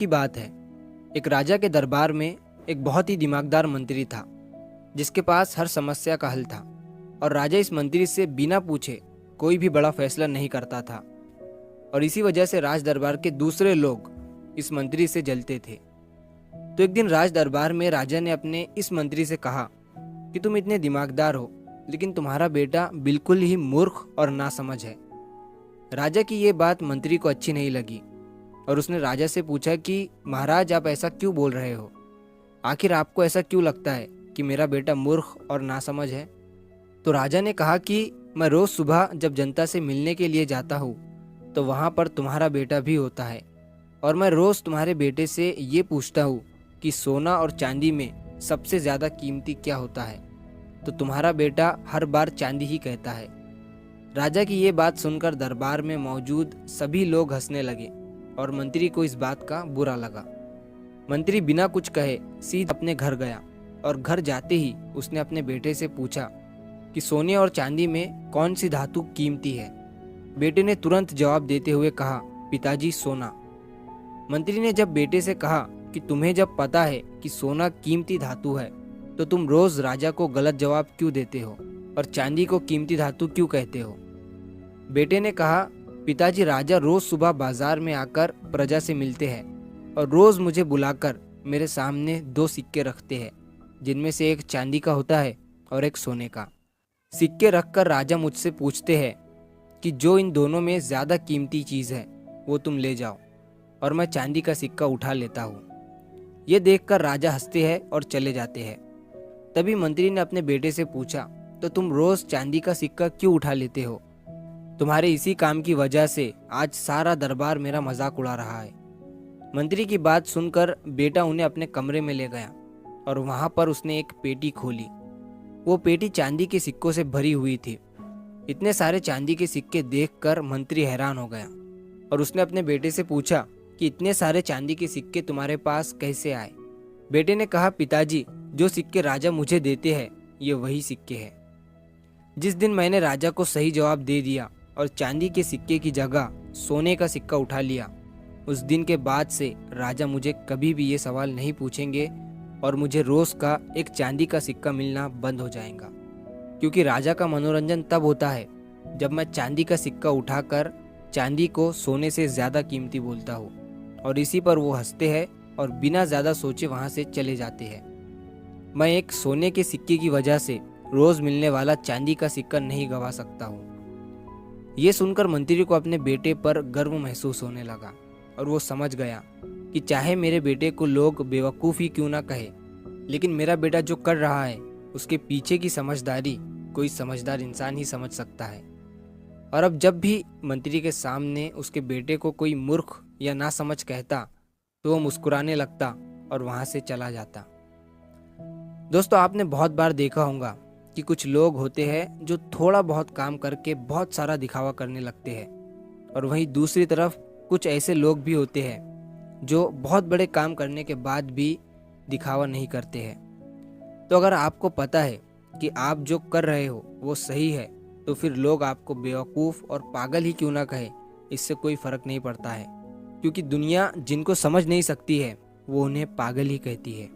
की बात है। एक राजा के दरबार में एक बहुत ही दिमागदार मंत्री था, जिसके पास हर समस्या का हल था। और राजा इस मंत्री से बिना पूछे कोई भी बड़ा फैसला नहीं करता था। और इसी वजह से राज दरबार के दूसरे लोग इस मंत्री से जलते थे। तो एक दिन राज दरबार में राजा ने अपने इस मंत्री से कहा कि तुम इतने दिमागदार हो, लेकिन तुम्हारा बेटा बिल्कुल ही मूर्ख और नासमझ है। राजा की ये बात मंत्री को अच्छी नहीं लगी और उसने राजा से पूछा कि महाराज, आप ऐसा क्यों बोल रहे हो? आखिर आपको ऐसा क्यों लगता है कि मेरा बेटा मूर्ख और नासमझ है? तो राजा ने कहा कि मैं रोज सुबह जब जनता से मिलने के लिए जाता हूँ तो वहाँ पर तुम्हारा बेटा भी होता है। और मैं रोज तुम्हारे बेटे से ये पूछता हूँ कि सोना और चांदी में सबसे ज़्यादा कीमती क्या होता है, तो तुम्हारा बेटा हर बार चांदी ही कहता है। राजा की ये बात सुनकर दरबार में मौजूद सभी लोग हंसने लगे और मंत्री को इस बात का बुरा लगा। मंत्री बिना कुछ कहे सीधे अपने घर गया और घर जाते ही उसने अपने बेटे से पूछा कि सोने और चांदी में कौन सी धातु कीमती है। बेटे ने तुरंत जवाब देते हुए कहा, पिताजी, सोना। मंत्री ने जब बेटे से कहा कि तुम्हें जब पता है कि सोना कीमती धातु है तो तुम रोज राजा को गलत जवाब क्यों देते हो और चांदी को कीमती धातु क्यों कहते हो? बेटे ने कहा, पिताजी, राजा रोज सुबह बाजार में आकर प्रजा से मिलते हैं और रोज मुझे बुलाकर मेरे सामने दो सिक्के रखते हैं, जिनमें से एक चांदी का होता है और एक सोने का। सिक्के रखकर राजा मुझसे पूछते हैं कि जो इन दोनों में ज़्यादा कीमती चीज़ है वो तुम ले जाओ, और मैं चांदी का सिक्का उठा लेता हूँ। ये देखकर राजा हंसते हैं और चले जाते हैं। तभी मंत्री ने अपने बेटे से पूछा, तो तुम रोज चांदी का सिक्का क्यों उठा लेते हो? तुम्हारे इसी काम की वजह से आज सारा दरबार मेरा मजाक उड़ा रहा है। मंत्री की बात सुनकर बेटा उन्हें अपने कमरे में ले गया और वहां पर उसने एक पेटी खोली। वो पेटी चांदी के सिक्कों से भरी हुई थी। इतने सारे चांदी के सिक्के देखकर मंत्री हैरान हो गया और उसने अपने बेटे से पूछा कि इतने सारे चांदी के सिक्के तुम्हारे पास कैसे आए? बेटे ने कहा, पिताजी, जो सिक्के राजा मुझे देते हैं ये वही सिक्के हैं। जिस दिन मैंने राजा को सही जवाब दे दिया और चांदी के सिक्के की जगह सोने का सिक्का उठा लिया, उस दिन के बाद से राजा मुझे कभी भी ये सवाल नहीं पूछेंगे और मुझे रोज का एक चांदी का सिक्का मिलना बंद हो जाएगा। क्योंकि राजा का मनोरंजन तब होता है जब मैं चांदी का सिक्का उठाकर चांदी को सोने से ज़्यादा कीमती बोलता हूँ, और इसी पर वो हंसते हैं और बिना ज़्यादा सोचे वहाँ से चले जाते हैं। मैं एक सोने के सिक्के की वजह से रोज़ मिलने वाला चांदी का सिक्का नहीं गवा सकता हूँ। ये सुनकर मंत्री को अपने बेटे पर गर्व महसूस होने लगा और वो समझ गया कि चाहे मेरे बेटे को लोग बेवकूफ़ ही क्यों ना कहे, लेकिन मेरा बेटा जो कर रहा है उसके पीछे की समझदारी कोई समझदार इंसान ही समझ सकता है। और अब जब भी मंत्री के सामने उसके बेटे को कोई मूर्ख या नासमझ कहता तो वो मुस्कुराने लगता और वहाँ से चला जाता। दोस्तों, आपने बहुत बार देखा होगा कि कुछ लोग होते हैं जो थोड़ा बहुत काम करके बहुत सारा दिखावा करने लगते हैं, और वहीं दूसरी तरफ कुछ ऐसे लोग भी होते हैं जो बहुत बड़े काम करने के बाद भी दिखावा नहीं करते हैं। तो अगर आपको पता है कि आप जो कर रहे हो वो सही है, तो फिर लोग आपको बेवकूफ़ और पागल ही क्यों ना कहे, इससे कोई फ़र्क नहीं पड़ता है। क्योंकि दुनिया जिनको समझ नहीं सकती है वो उन्हें पागल ही कहती है।